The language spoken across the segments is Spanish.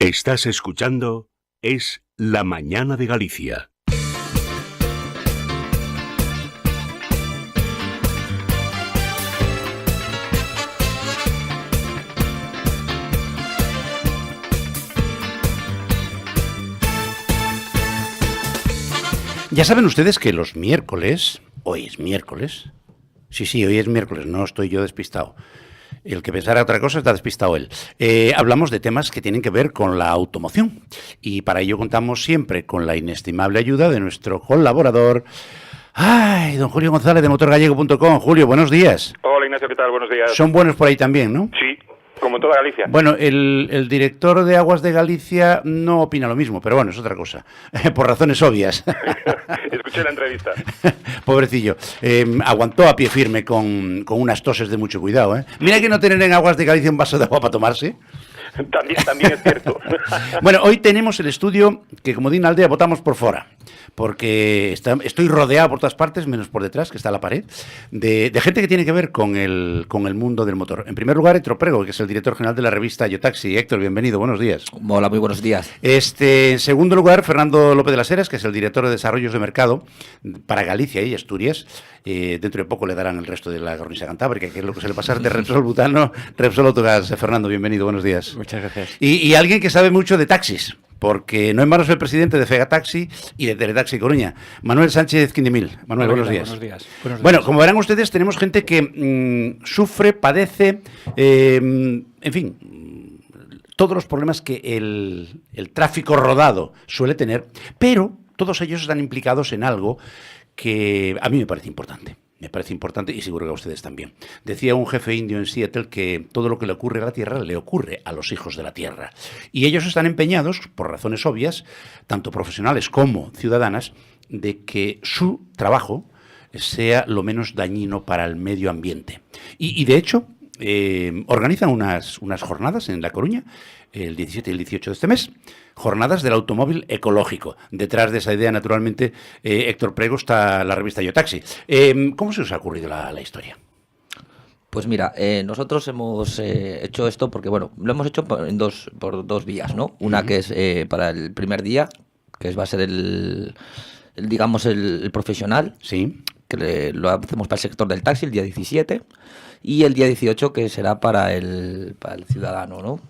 Estás escuchando Es la Mañana de Galicia. Ya saben ustedes que los miércoles, hoy es miércoles, sí, hoy es miércoles, no estoy yo despistado. El que pensara otra cosa está despistado él. Hablamos de temas que tienen que ver con la automoción y para ello contamos siempre con la inestimable ayuda de nuestro colaborador, don Julio González de motorgallego.com. Julio, buenos días. Hola Ignacio, ¿qué tal? Buenos días. Son buenos por ahí también, ¿no? Sí, como en toda Galicia. Bueno, el director de Aguas de Galicia no opina lo mismo, pero bueno, es otra cosa, por razones obvias. Escuché la entrevista. Pobrecillo, aguantó a pie firme con unas toses de mucho cuidado, ¿eh? Mira que no tener en Aguas de Galicia un vaso de agua para tomarse. También es cierto. Bueno, hoy tenemos el estudio que, como di na aldea, botamos por fora, porque estoy rodeado por todas partes, menos por detrás, que está la pared, de gente que tiene que ver con el mundo del motor. En primer lugar, Héctor Prego, que es el director general de la revista Yo Taxi. Héctor, bienvenido, buenos días. Hola, muy buenos días. En segundo lugar, Fernando López de las Heras, que es el director de desarrollos de mercado para Galicia y Asturias. Dentro de poco le darán el resto de la cornisa cantábrica, que es lo que se le pasa de Repsol Butano, Repsol Autogas. Fernando, bienvenido, buenos días. Muchas gracias. Y alguien que sabe mucho de taxis, porque no en vano es el presidente de Fega Taxi y de Teletaxi Coruña, Manuel Sánchez Quindemil. Manuel, buenos días. Buenos días. Bueno, como verán ustedes, tenemos gente que sufre, padece, en fin, todos los problemas que el tráfico rodado suele tener, pero todos ellos están implicados en algo que a mí me parece importante. Me parece importante y seguro que a ustedes también. Decía un jefe indio en Seattle que todo lo que le ocurre a la Tierra le ocurre a los hijos de la Tierra. Y ellos están empeñados, por razones obvias, tanto profesionales como ciudadanas, de que su trabajo sea lo menos dañino para el medio ambiente. Y de hecho, organizan unas jornadas en La Coruña, el 17 y el 18 de este mes, jornadas del automóvil ecológico. Detrás de esa idea, naturalmente, Héctor Prego, está la revista Yo Taxi. ¿Cómo se os ha ocurrido la historia? Pues mira, nosotros hemos hecho esto porque, bueno, lo hemos hecho por dos vías, ¿no? Una que es para el primer día, que va a ser el profesional. Sí. Que lo hacemos para el sector del taxi el día 17 y el día 18 que será para el ciudadano, ¿no?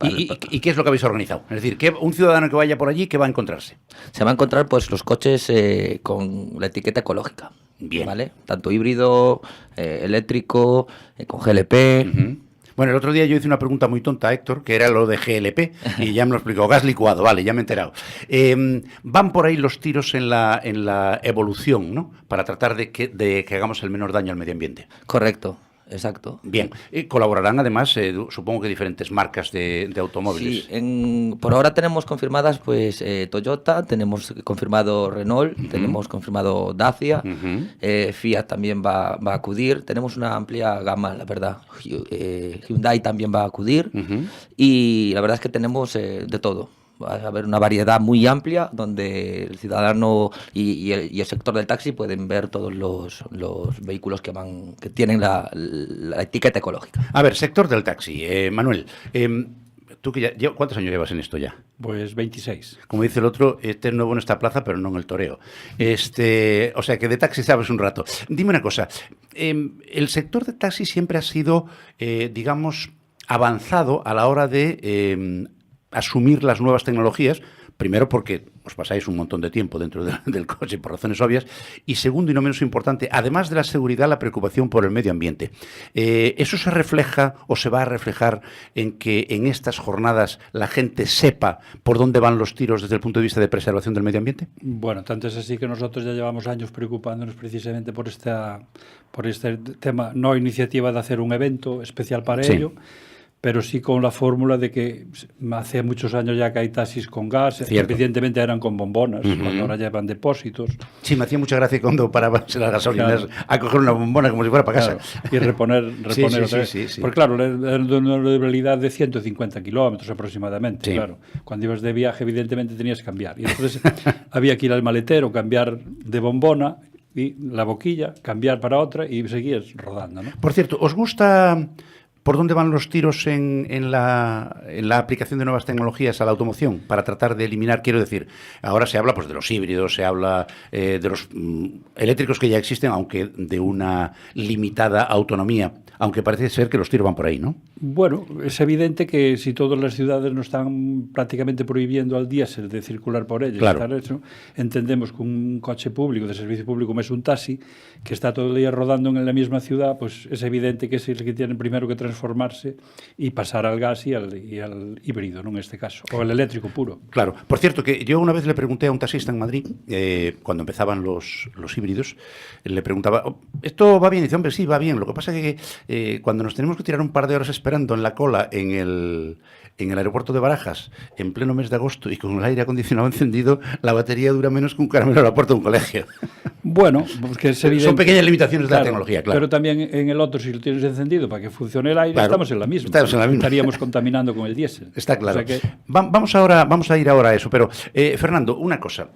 ¿Y qué es lo que habéis organizado? Es decir, un ciudadano que vaya por allí, ¿qué va a encontrarse? Se va a encontrar pues los coches con la etiqueta ecológica. Bien. ¿Vale? Tanto híbrido, eléctrico, con GLP. Uh-huh. Bueno, el otro día yo hice una pregunta muy tonta a Héctor, que era lo de GLP, y ya me lo explicó, gas licuado, vale, ya me he enterado. Van por ahí los tiros en la evolución, ¿no? Para tratar de que hagamos el menor daño al medio ambiente. Correcto. Exacto. Bien, colaborarán además, supongo que diferentes marcas de automóviles. Sí, por ahora tenemos confirmadas pues Toyota, tenemos confirmado Renault, tenemos confirmado Dacia, Fiat también va a acudir, tenemos una amplia gama, la verdad. Hyundai también va a acudir y la verdad es que tenemos de todo. Va a haber una variedad muy amplia donde el ciudadano y el sector del taxi pueden ver todos los vehículos que tienen la etiqueta ecológica. A ver, sector del taxi. Manuel, tú que ¿cuántos años llevas en esto ya? Pues 26. Como dice el otro, es nuevo en esta plaza, pero no en el toreo. O sea, que de taxi sabes un rato. Dime una cosa, el sector de taxi siempre ha sido, digamos, avanzado a la hora de asumir las nuevas tecnologías, primero porque os pasáis un montón de tiempo dentro del coche por razones obvias, y segundo y no menos importante, además de la seguridad, la preocupación por el medio ambiente. ¿Eso se refleja o se va a reflejar en que en estas jornadas la gente sepa por dónde van los tiros desde el punto de vista de preservación del medio ambiente? Bueno, tanto es así que nosotros ya llevamos años preocupándonos precisamente por este tema, no iniciativa de hacer un evento especial para ello, pero sí con la fórmula de que hace muchos años ya que hay taxis con gas, evidentemente eran con bombonas, cuando ahora llevan depósitos. Sí, me hacía mucha gracia cuando paraban las gasolineras a coger una bombona como si fuera para casa. Y reponer otra vez. Sí. Porque claro, era de una durabilidad de 150 kilómetros aproximadamente. Sí. Claro, cuando ibas de viaje evidentemente tenías que cambiar. Y entonces había que ir al maletero, cambiar de bombona y la boquilla, cambiar para otra y seguías rodando, ¿no? Por cierto, ¿os gusta ¿Por dónde van los tiros en la aplicación de nuevas tecnologías a la automoción para tratar de eliminar, quiero decir, ahora se habla pues de los híbridos, se habla de los eléctricos que ya existen, aunque de una limitada autonomía, aunque parece ser que los tiros van por ahí, ¿no? Bueno, es evidente que si todas las ciudades no están prácticamente prohibiendo al diésel de circular por ellas, claro. entendemos que un coche público, de servicio público, como es un taxi, que está todo el día rodando en la misma ciudad, pues es evidente que es el que tiene primero que transformarse y pasar al gas y al híbrido, ¿no? En este caso, o al eléctrico puro. Claro. Por cierto, que yo una vez le pregunté a un taxista en Madrid, cuando empezaban los híbridos, le preguntaba, ¿esto va bien? Y dice, hombre, sí, va bien. Lo que pasa es que cuando nos tenemos que tirar un par de horas esperando en la cola en el aeropuerto de Barajas, en pleno mes de agosto y con el aire acondicionado encendido, la batería dura menos que un caramelo a la puerta de un colegio. Bueno, porque es evidente. Son pequeñas limitaciones de la tecnología, claro. Pero también en el otro, si lo tienes encendido para que funcione el aire, claro, estamos en la misma. Estaríamos contaminando con el diésel. Está claro. O sea que... Vamos a ir ahora a eso. Pero, Fernando, una cosa.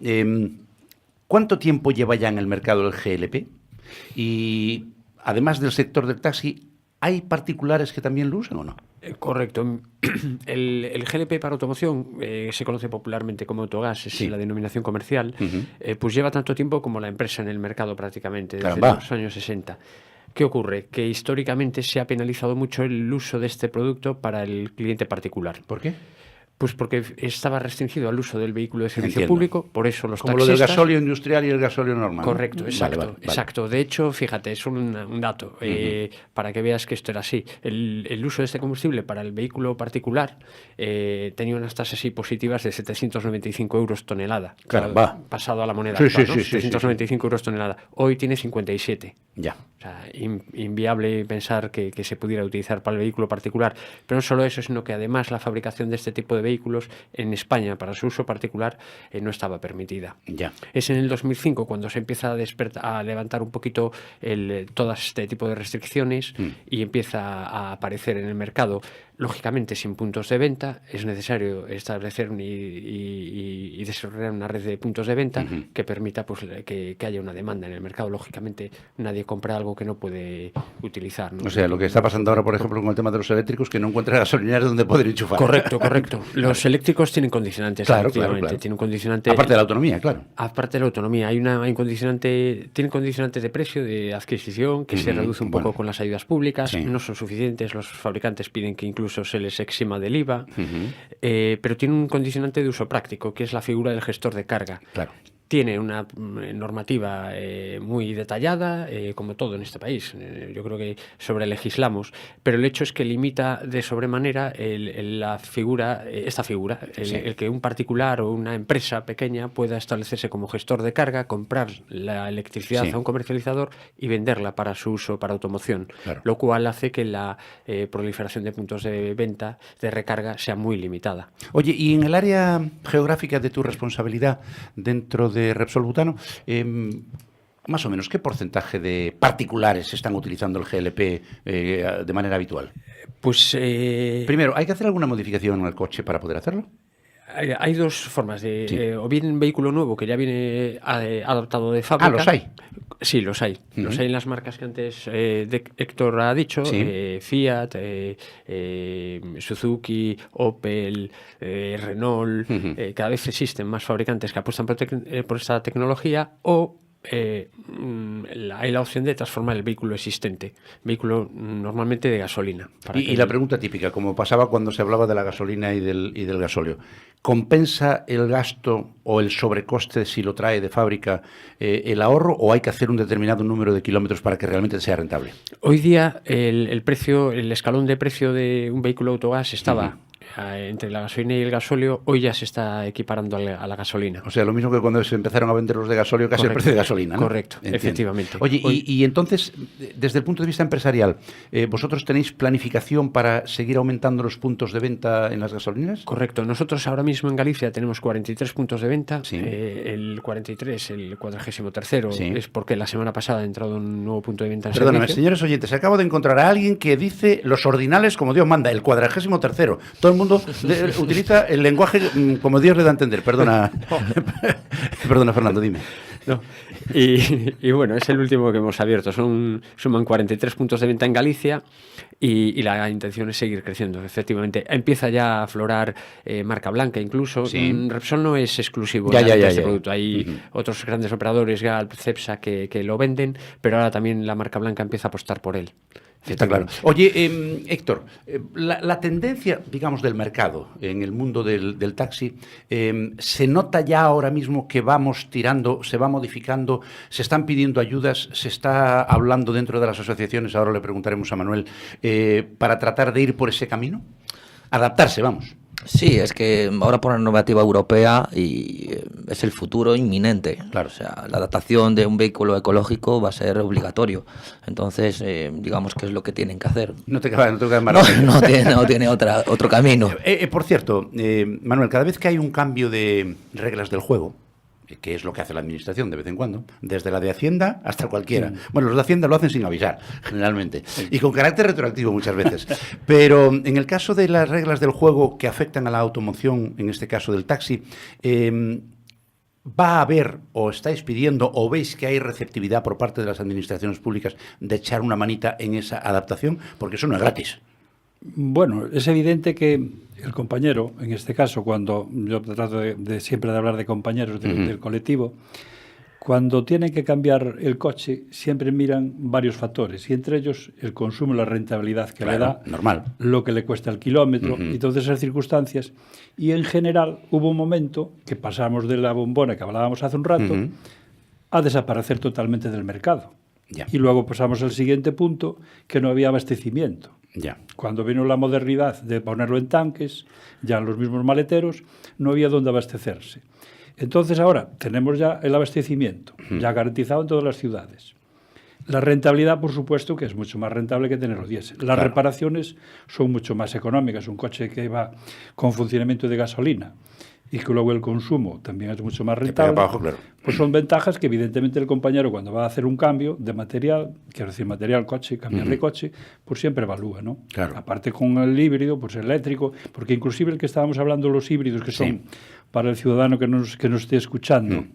¿Cuánto tiempo lleva ya en el mercado el GLP? Y, además del sector del taxi, ¿hay particulares que también lo usan o no? Correcto. El GLP para automoción se conoce popularmente como autogás, es la denominación comercial, pues lleva tanto tiempo como la empresa en el mercado prácticamente, desde los años 60. ¿Qué ocurre? Que históricamente se ha penalizado mucho el uso de este producto para el cliente particular. ¿Por qué? Pues porque estaba restringido al uso del vehículo de servicio público, por eso los como taxistas... lo del gasóleo industrial y el gasóleo normal. Correcto, exacto. Vale. Exacto. De hecho, fíjate, es un dato para que veas que esto era así. El uso de este combustible para el vehículo particular tenía unas tasas positivas de 795 euros tonelada. Caramba. Pasado a la moneda Sí, actual, ¿no? sí, 795 euros tonelada. Hoy tiene 57. Ya. O sea, inviable pensar que se pudiera utilizar para el vehículo particular. Pero no solo eso, sino que además la fabricación de este tipo de vehículos en España para su uso particular no estaba permitida. Ya. Es en el 2005 cuando se empieza a levantar un poquito todo este tipo de restricciones y empieza a aparecer en el mercado. Lógicamente, sin puntos de venta, es necesario establecer y desarrollar una red de puntos de venta que permita pues, que haya una demanda en el mercado. Lógicamente, nadie compra algo que no puede utilizar, ¿no? O sea, lo que está pasando ahora, por ejemplo, con el tema de los eléctricos, que no encuentran gasolineras donde poder enchufar. Correcto. Los eléctricos tienen condicionantes, claro. Tienen un condicionante... Aparte de la autonomía, claro. Aparte de la autonomía, tienen condicionantes de precio, de adquisición, que se reduce un poco con las ayudas públicas. Sí. No son suficientes, los fabricantes piden que incluso se les exima del IVA, pero tiene un condicionante de uso práctico, que es la figura del gestor de carga. Claro. Tiene una normativa muy detallada, como todo en este país. Yo creo que sobrelegislamos, pero el hecho es que limita de sobremanera esta figura, el que un particular o una empresa pequeña pueda establecerse como gestor de carga, comprar la electricidad a un comercializador y venderla para su uso para automoción, lo cual hace que la proliferación de puntos de venta, de recarga, sea muy limitada. Oye, y en el área geográfica de tu responsabilidad dentro de Repsol Butano, más o menos, ¿qué porcentaje de particulares están utilizando el GLP de manera habitual? Pues... Primero, ¿hay que hacer alguna modificación en el coche para poder hacerlo? Hay dos formas de... O bien un vehículo nuevo que ya viene adaptado de fábrica. ¿Los hay? Sí, los hay. Los hay en las marcas que antes Héctor ha dicho, Fiat, Suzuki, Opel, Renault. Cada vez existen más fabricantes que apuestan por esta tecnología o... hay la opción de transformar el vehículo existente, vehículo normalmente de gasolina. Y la pregunta típica, como pasaba cuando se hablaba de la gasolina y del gasóleo, ¿compensa el gasto o el sobrecoste si lo trae de fábrica el ahorro, o hay que hacer un determinado número de kilómetros para que realmente sea rentable? Hoy día el escalón de precio de un vehículo autogás estaba... entre la gasolina y el gasóleo, hoy ya se está equiparando a la gasolina. O sea, lo mismo que cuando se empezaron a vender los de gasóleo, casi el precio de gasolina, ¿no? Correcto, efectivamente. Oye, y entonces, desde el punto de vista empresarial, ¿vosotros tenéis planificación para seguir aumentando los puntos de venta en las gasolineras? Correcto. Nosotros ahora mismo en Galicia tenemos 43 puntos de venta. El 43, el 43º, es porque la semana pasada ha entrado un nuevo punto de venta en Perdóname, servicio. señores oyentes, acabo de encontrar a alguien que dice los ordinales como Dios manda, el 43º. Todo el mundo utiliza el lenguaje como Dios le da a entender. Perdona, Fernando, dime. No. Y bueno, es el último que hemos abierto. Suman 43 puntos de venta en Galicia y la intención es seguir creciendo. Efectivamente, empieza ya a aflorar marca blanca incluso. Sí. Repsol no es exclusivo Ya, de ya, este ya. producto. Hay otros grandes operadores, Galp, Cepsa, que lo venden, pero ahora también la marca blanca empieza a apostar por él. Está claro. Oye, Héctor, la tendencia, digamos, del mercado en el mundo del taxi, ¿se nota ya ahora mismo que vamos tirando, se va modificando, se están pidiendo ayudas, se está hablando dentro de las asociaciones, ahora le preguntaremos a Manuel, para tratar de ir por ese camino? Adaptarse, vamos. Sí, es que ahora por la normativa europea y es el futuro inminente. Claro. O sea, la adaptación de un vehículo ecológico va a ser obligatorio. Entonces, digamos que es lo que tienen que hacer. No te cabe más. No tiene otro camino. Por cierto, Manuel, cada vez que hay un cambio de reglas del juego, que es lo que hace la Administración de vez en cuando, desde la de Hacienda hasta cualquiera. Bueno, los de Hacienda lo hacen sin avisar, generalmente, y con carácter retroactivo muchas veces. Pero en el caso de las reglas del juego que afectan a la automoción, en este caso del taxi, ¿va a haber, o estáis pidiendo, o veis que hay receptividad por parte de las administraciones públicas de echar una manita en esa adaptación? Porque eso no es gratis. Bueno, es evidente que el compañero, en este caso, cuando yo trato de siempre de hablar de compañeros del colectivo, cuando tienen que cambiar el coche, siempre miran varios factores, y entre ellos el consumo, la rentabilidad que le da, normal, lo que le cuesta el kilómetro, y todas esas circunstancias. Y en general hubo un momento que pasamos de la bombona que hablábamos hace un rato a desaparecer totalmente del mercado. Ya. Y luego pasamos al siguiente punto, que no había abastecimiento. Ya. Cuando vino la modernidad de ponerlo en tanques, ya en los mismos maleteros, no había dónde abastecerse. Entonces ahora tenemos ya el abastecimiento, ya garantizado en todas las ciudades. La rentabilidad, por supuesto, que es mucho más rentable que tenerlo diésel. Las reparaciones son mucho más económicas. Un coche que va con funcionamiento de gasolina y que luego el consumo también es mucho más rentable, abajo, claro. Pues son ventajas que evidentemente el compañero cuando va a hacer un cambio de material, quiero decir material, coche, cambiar de coche, pues siempre evalúa, ¿no? Claro. Aparte con el híbrido, pues eléctrico, porque inclusive el que estábamos hablando, los híbridos, que son para el ciudadano que nos esté escuchando,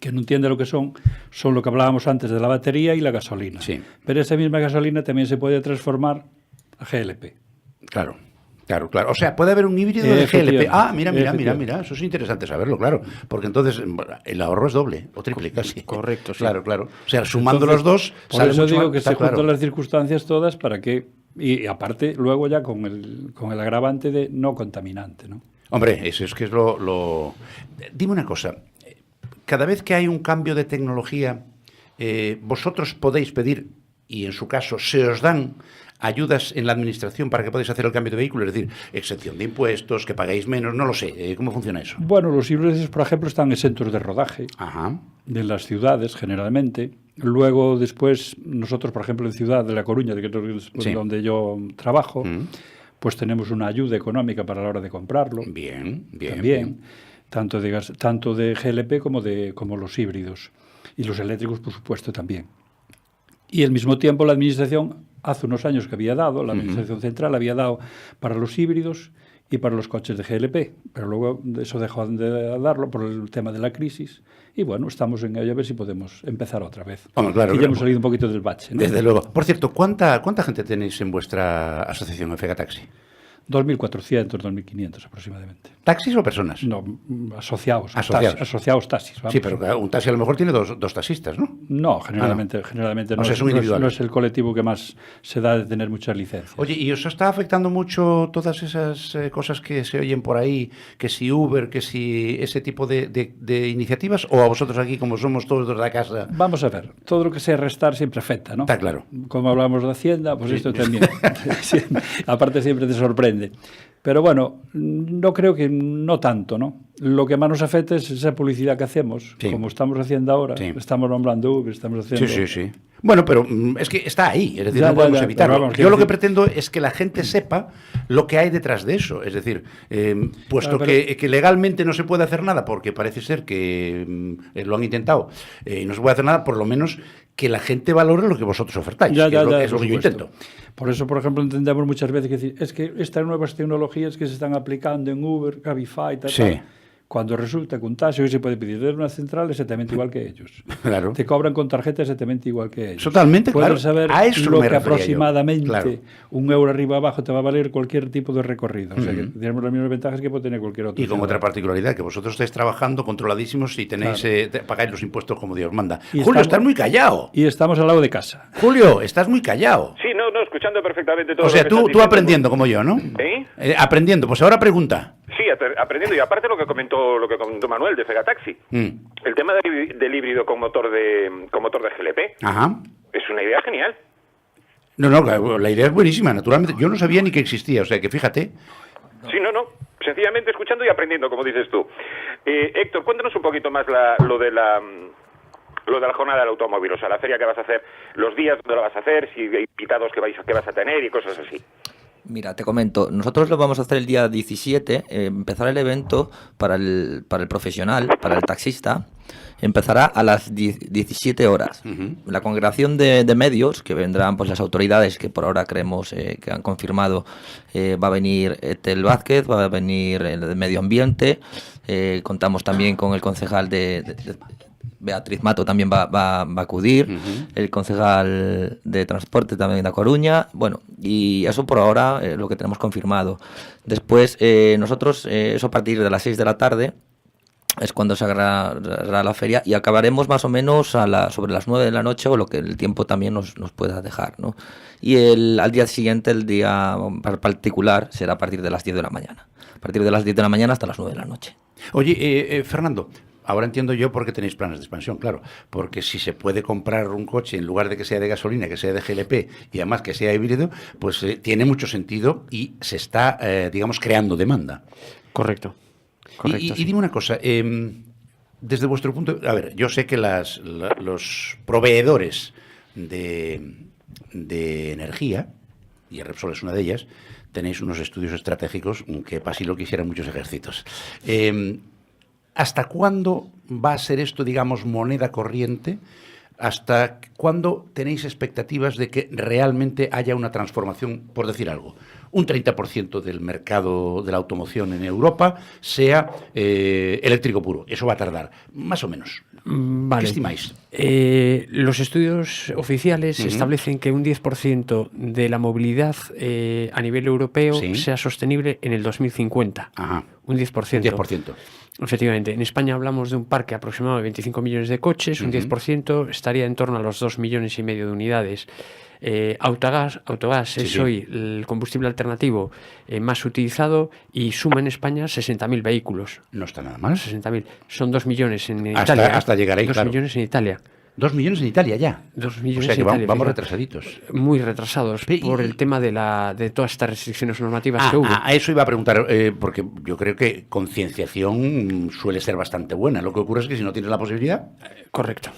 que no entiende lo que son lo que hablábamos antes de la batería y la gasolina. Sí. Pero esa misma gasolina también se puede transformar a GLP. Claro. Claro, claro. O sea, puede haber un híbrido de GLP. Ah, mira. Eso es interesante saberlo, claro. Porque entonces el ahorro es doble o triple casi. Correcto, sí. Claro. O sea, sumando los dos... Por eso digo que se claro. juntan las circunstancias todas para que... Y aparte, luego ya con el agravante de no contaminante, ¿no? Hombre, eso es que es lo... Dime una cosa. Cada vez que hay un cambio de tecnología, vosotros podéis pedir, y en su caso se os dan ayudas en la administración para que podáis hacer el cambio de vehículo, es decir, exención de impuestos, que pagáis menos, no lo sé. ¿Cómo funciona eso? Bueno, los híbridos, por ejemplo, están exentos de rodaje. Ajá. De las ciudades, generalmente. Luego, después, nosotros, por ejemplo, en Ciudad de La Coruña, que es donde yo trabajo, pues tenemos una ayuda económica para la hora de comprarlo. Bien. También, tanto de GLP como los híbridos. Y los eléctricos, por supuesto, también. Y al mismo tiempo, la Administración, hace unos años que había dado, la Administración Central había dado para los híbridos y para los coches de GLP, pero luego eso dejó de darlo por el tema de la crisis. Y bueno, estamos en ello a ver si podemos empezar otra vez. Hombre, claro, y ya hemos salido un poquito del bache, ¿no? Desde luego. Por cierto, ¿cuánta gente tenéis en vuestra asociación FK Taxi? 2.400, 2.500 aproximadamente. ¿Taxis o personas? No, asociados. Asociados taxis. Vamos. Sí, pero claro, un taxi a lo mejor tiene dos taxistas, ¿no? No, generalmente no, o sea, son individuales. No es el colectivo que más se da de tener muchas licencias. Oye, ¿y os está afectando mucho todas esas cosas que se oyen por ahí, que si Uber, que si ese tipo de iniciativas, o a vosotros aquí, como somos todos de la casa? Vamos a ver, todo lo que sea restar siempre afecta, ¿no? Está claro. Como hablamos de Hacienda, pues esto también. Aparte siempre te sorprende. Pero bueno, no creo que no tanto, ¿no? Lo que más nos afecta es esa publicidad que hacemos, como estamos haciendo ahora, estamos nombrando Uber, estamos haciendo... Sí. Bueno, pero es que está ahí, es decir, no podemos evitarlo. Vamos, yo lo que pretendo es que la gente sepa lo que hay detrás de eso, es decir, puesto que legalmente no se puede hacer nada, porque parece ser que lo han intentado y no se puede hacer nada, por lo menos que la gente valore lo que vosotros ofertáis, es lo que yo intento. Por eso, por ejemplo, entendemos muchas veces que es que estas nuevas tecnologías que se están aplicando en Uber, Cabify, tal, Cuando resulta que un taxi hoy se puede pedir desde una central exactamente igual que ellos. Claro. Te cobran con tarjeta exactamente igual que ellos. Totalmente, Puedes claro. saber A eso lo me que refería yo. aproximadamente Claro. €1 arriba abajo te va a valer cualquier tipo de recorrido. O sea, que tenemos las mismas ventajas que puede tener cualquier otro. Y con ciudadano. otra particularidad, que vosotros estáis trabajando controladísimos y tenéis, pagáis los impuestos como Dios manda. Y Julio, estamos- estás muy callado. Y estamos al lado de casa. Julio, estás muy callado. Sí, no, escuchando perfectamente todo O sea, lo que estás tú diciendo. aprendiendo como yo, ¿no? ¿Eh? Aprendiendo. Pues ahora pregunta. Sí, aprendiendo. Y aparte lo que comentó Manuel de Fegataxi. El tema del híbrido con motor de GLP Ajá. es una idea genial. No, la idea es buenísima, naturalmente. Yo no sabía ni que existía, o sea que fíjate. Sí, no. Sencillamente escuchando y aprendiendo, como dices tú. Héctor, cuéntanos un poquito más lo de la jornada del automóvil, o sea, la feria que vas a hacer, los días donde la vas a hacer, si hay invitados que vas a tener y cosas así. Mira, te comento, nosotros lo vamos a hacer el día 17, empezará el evento para el profesional, para el taxista, empezará a las 17 horas. La congregación de medios, que vendrán pues las autoridades que por ahora creemos que han confirmado, va a venir Etel Vázquez, va a venir el de Medio Ambiente, contamos también con el concejal de Beatriz Mato también va a acudir, el concejal de Transporte también de A Coruña, bueno, y eso por ahora lo que tenemos confirmado. Después, nosotros, eso a partir de las 6 de la tarde, es cuando se agarrará la feria y acabaremos más o menos sobre las 9 de la noche o lo que el tiempo también nos pueda dejar, ¿no? Y al día siguiente, el día particular, será a partir de las 10 de la mañana. A partir de las 10 de la mañana hasta las 9 de la noche. Oye, Fernando, ahora entiendo yo por qué tenéis planes de expansión, claro. Porque si se puede comprar un coche en lugar de que sea de gasolina, que sea de GLP y además que sea híbrido, pues tiene mucho sentido y se está, digamos, creando demanda. Correcto. Y dime una cosa, desde vuestro punto, a ver, yo sé que los proveedores de energía, y Repsol es una de ellas, tenéis unos estudios estratégicos que para si lo quisieran muchos ejércitos. ¿Hasta cuándo va a ser esto, digamos, moneda corriente? ¿Hasta cuándo tenéis expectativas de que realmente haya una transformación, por decir algo? Un 30% del mercado de la automoción en Europa sea eléctrico puro. Eso va a tardar, más o menos. Vale. ¿Qué estimáis? Los estudios oficiales establecen que un 10% de la movilidad a nivel europeo sea sostenible en el 2050. Ajá. Un 10%. Un 10%. Efectivamente, en España hablamos de un parque aproximado de 25 millones de coches, un 10% estaría en torno a los 2,5 millones de unidades. Autogás es hoy el combustible alternativo más utilizado y suma en España 60.000 vehículos. No está nada mal. 60.000. Son 2 millones en Hasta- Italia. hasta llegar ahí, 2 claro. millones en Italia. 2 millones en Italia ya. 2 millones O sea que en Italia, vamos fíjate. retrasaditos. Muy retrasados por el tema de todas estas restricciones normativas que hubo. A eso iba a preguntar, porque yo creo que concienciación suele ser bastante buena. Lo que ocurre es que si no tienes la posibilidad... Correcto.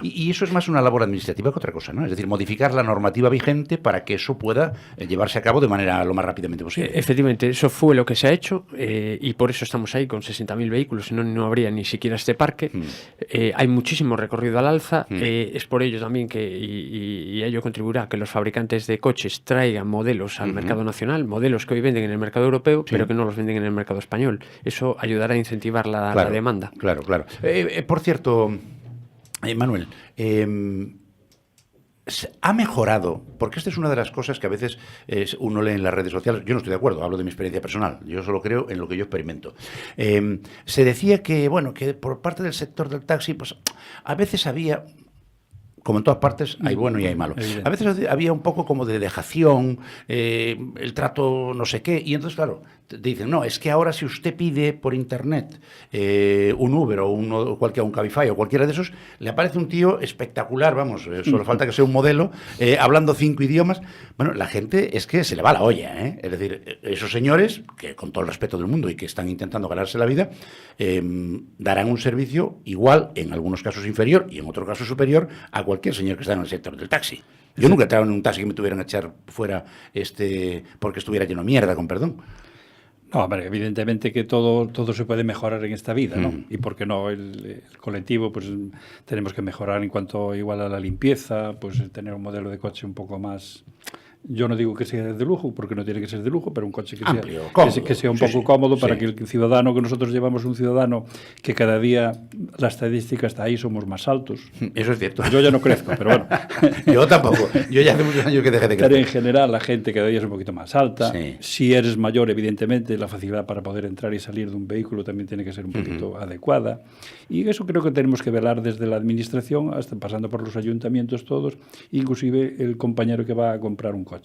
Y eso es más una labor administrativa que otra cosa, ¿no? Es decir, modificar la normativa vigente para que eso pueda llevarse a cabo de manera lo más rápidamente posible. Efectivamente, eso fue lo que se ha hecho y por eso estamos ahí con 60.000 vehículos, si no, no habría ni siquiera este parque. Hay muchísimo recorrido al alza, es por ello también que, y ello contribuirá que los fabricantes de coches traigan modelos al mercado nacional, modelos que hoy venden en el mercado europeo, pero que no los venden en el mercado español. Eso ayudará a incentivar la demanda. Claro. Por cierto... Manuel, ha mejorado, porque esta es una de las cosas que a veces uno lee en las redes sociales. Yo no estoy de acuerdo, hablo de mi experiencia personal, yo solo creo en lo que yo experimento. Se decía que, bueno, que por parte del sector del taxi, pues a veces había... Como en todas partes, hay bueno y hay malo. A veces había un poco como de dejación, el trato no sé qué, y entonces, claro, te dicen, no, es que ahora si usted pide por internet un Uber o un Cabify o cualquiera de esos, le aparece un tío espectacular, vamos, solo falta que sea un modelo, hablando 5 idiomas. Bueno, la gente es que se le va la olla, ¿eh? Es decir, esos señores, que con todo el respeto del mundo y que están intentando ganarse la vida, darán un servicio igual, en algunos casos inferior y en otros casos superior, a cualquier señor que está en el sector del taxi. Yo nunca he entrado en un taxi que me tuvieran a echar fuera porque estuviera lleno de mierda, con perdón. No, hombre, evidentemente que todo se puede mejorar en esta vida, ¿no? Y por qué no, el colectivo, pues tenemos que mejorar en cuanto igual a la limpieza, pues tener un modelo de coche un poco más Yo no digo que sea de lujo, porque no tiene que ser de lujo, pero un coche que Amplio, sea, cómodo. que sea un Sí, poco sí. cómodo para Sí. que el ciudadano que nosotros llevamos, un ciudadano que cada día la estadística está ahí, somos más altos. Eso es cierto. Yo ya no crezco, pero bueno. Yo tampoco. Yo ya hace muchos años que dejé de Pero en crecer. general la gente cada día es un poquito más alta. Sí. Si eres mayor, evidentemente, la facilidad para poder entrar y salir de un vehículo también tiene que ser un poquito adecuada. Y eso creo que tenemos que velar desde la administración, hasta pasando por los ayuntamientos todos, inclusive el compañero que va a comprar un coche.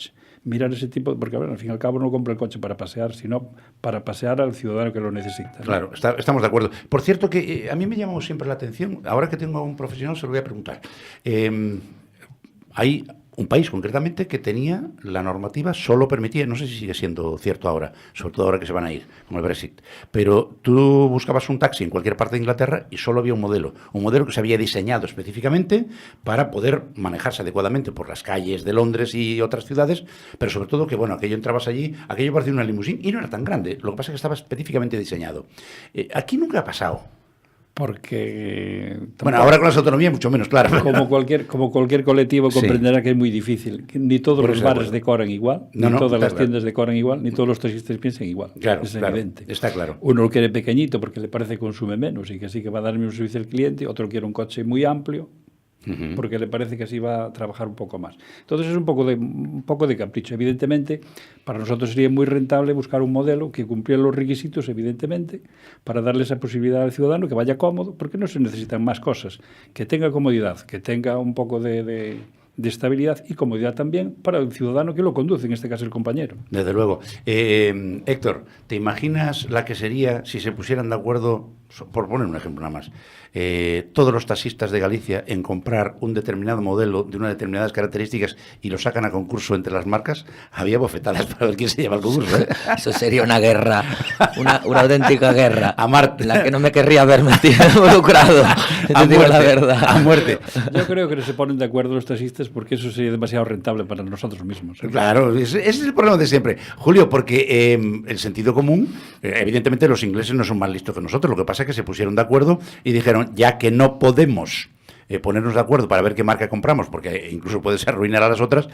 Mirar ese tipo, porque al fin y al cabo no compra el coche para pasear, sino para pasear al ciudadano que lo necesita, ¿no? Claro, estamos de acuerdo. Por cierto, que a mí me llama siempre la atención, ahora que tengo a un profesional se lo voy a preguntar. Hay un país concretamente que tenía la normativa, solo permitía, no sé si sigue siendo cierto ahora, sobre todo ahora que se van a ir con el Brexit, pero tú buscabas un taxi en cualquier parte de Inglaterra y solo había un modelo que se había diseñado específicamente para poder manejarse adecuadamente por las calles de Londres y otras ciudades, pero sobre todo que, bueno, aquello entrabas allí, aquello parecía una limusín y no era tan grande, lo que pasa es que estaba específicamente diseñado. Aquí nunca ha pasado. Porque Bueno, ahora con las autonomías mucho menos, claro. como cualquier colectivo Sí. comprenderá que es muy difícil. Que ni todos Por los eso, bares bueno. decoran igual, No, ni no, todas está las claro. tiendas decoran igual, ni todos los taxistas piensan igual. Claro, es claro, evidente. está claro. Uno lo quiere pequeñito porque le parece que consume menos y que así que va a dar el mismo servicio al cliente, otro quiere un coche muy amplio porque le parece que así va a trabajar un poco más. Entonces es un poco de capricho. Evidentemente, para nosotros sería muy rentable buscar un modelo que cumpliera los requisitos, evidentemente, para darle esa posibilidad al ciudadano que vaya cómodo, porque no se necesitan más cosas, que tenga comodidad, que tenga un poco de estabilidad y comodidad también para el ciudadano que lo conduce, en este caso el compañero. Desde luego. Héctor, ¿te imaginas la que sería si se pusieran de acuerdo, por poner un ejemplo nada más, todos los taxistas de Galicia en comprar un determinado modelo de unas determinadas características y lo sacan a concurso entre las marcas? Había bofetadas para ver quién se lleva el concurso, ¿eh? Eso sería una guerra, una auténtica guerra. A Marte. En la que no me querría ver metido involucrado. Te digo la verdad. A muerte. Yo creo que no se ponen de acuerdo los taxistas porque eso sería demasiado rentable para nosotros mismos. Claro, ese es el problema de siempre. Julio, porque el sentido común, evidentemente los ingleses no son más listos que nosotros, lo que pasa es que se pusieron de acuerdo y dijeron, ya que no podemos ponernos de acuerdo para ver qué marca compramos, porque incluso puedes arruinar a las otras,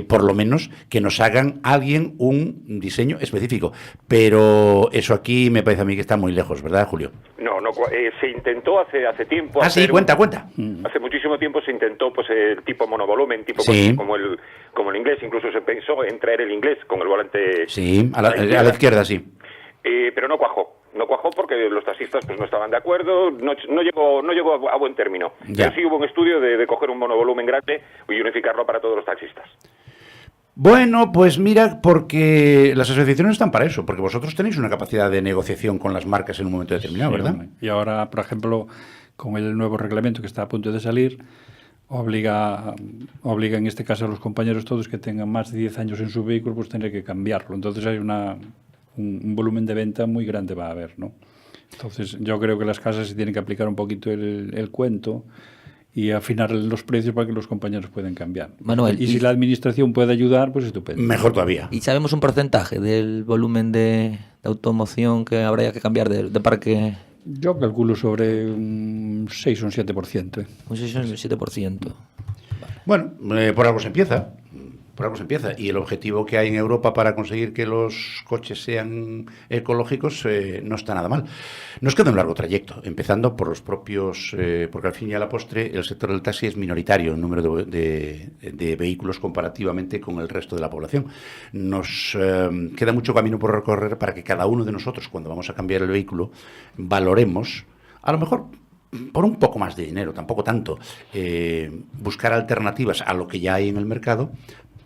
por lo menos que nos hagan alguien un diseño específico. Pero eso aquí me parece a mí que está muy lejos, ¿verdad, Julio? No, se intentó hace tiempo. Ah, sí, hacer cuenta. Hace muchísimo tiempo se intentó pues el tipo monovolumen, tipo Sí. como el inglés, incluso se pensó en traer el inglés con el volante. Sí, a la izquierda, sí. Pero no cuajó. No cuajó porque los taxistas pues no estaban de acuerdo, no llegó a buen término. Ya. Pero sí hubo un estudio de coger un monovolumen grande y unificarlo para todos los taxistas. Bueno, pues mira, porque las asociaciones están para eso, porque vosotros tenéis una capacidad de negociación con las marcas en un momento determinado, Sí, ¿verdad? hombre. Y ahora, por ejemplo, con el nuevo reglamento que está a punto de salir, obliga en este caso a los compañeros todos que tengan más de 10 años en su vehículo, pues tener que cambiarlo. Entonces hay un volumen de venta muy grande va a haber, ¿no? Entonces yo creo que las casas se tienen que aplicar un poquito el cuento y afinar los precios para que los compañeros puedan cambiar. Manuel, y si la administración puede ayudar, pues estupendo. Mejor todavía. ¿Y sabemos un porcentaje del volumen de automoción que habría que cambiar de parque? Yo calculo sobre un 6 o un 7%. Un 6 o un 7%. Bueno, por algo se empieza. Por algo se empieza. Y el objetivo que hay en Europa para conseguir que los coches sean ecológicos no está nada mal. Nos queda un largo trayecto, empezando por los propios, porque al fin y a la postre el sector del taxi es minoritario en número de vehículos comparativamente con el resto de la población. Nos queda mucho camino por recorrer para que cada uno de nosotros, cuando vamos a cambiar el vehículo, valoremos, a lo mejor por un poco más de dinero, tampoco tanto, buscar alternativas a lo que ya hay en el mercado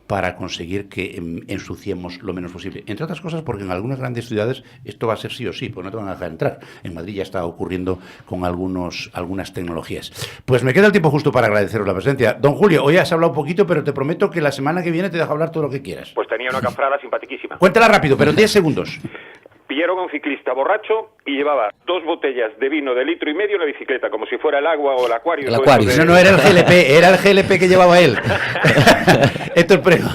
para conseguir que ensuciemos lo menos posible. Entre otras cosas porque en algunas grandes ciudades esto va a ser sí o sí, pues no te van a dejar entrar. En Madrid ya está ocurriendo con algunas tecnologías. Pues me queda el tiempo justo para agradeceros la presencia. Don Julio, hoy has hablado un poquito, pero te prometo que la semana que viene te dejo hablar todo lo que quieras. Pues tenía una cafrada simpaticísima. Cuéntala rápido, pero en 10 segundos. Pillaron a un ciclista borracho y llevaba 2 botellas de vino de 1,5 litros en la bicicleta, como si fuera el agua o el acuario. El acuario. No, era el GLP, era el GLP que llevaba él. Héctor Prego,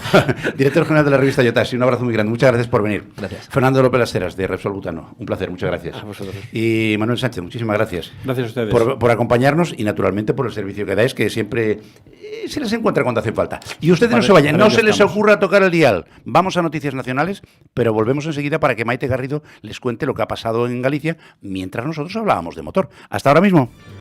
director general de la revista Yotaxi, un abrazo muy grande. Muchas gracias por venir. Gracias. Fernando López Las Heras, de Repsol Butano. Un placer, muchas gracias. A vosotros. Y Manuel Sánchez, muchísimas gracias. Gracias a ustedes. Por acompañarnos y, naturalmente, por el servicio que dais, que siempre se les encuentra cuando hace falta. Y ustedes no Para- se vayan, para no ello se les estamos. ocurra tocar el dial. Vamos a Noticias Nacionales, pero volvemos enseguida para que Maite Garrido les cuente lo que ha pasado en Galicia mientras nosotros hablábamos de motor. Hasta ahora mismo.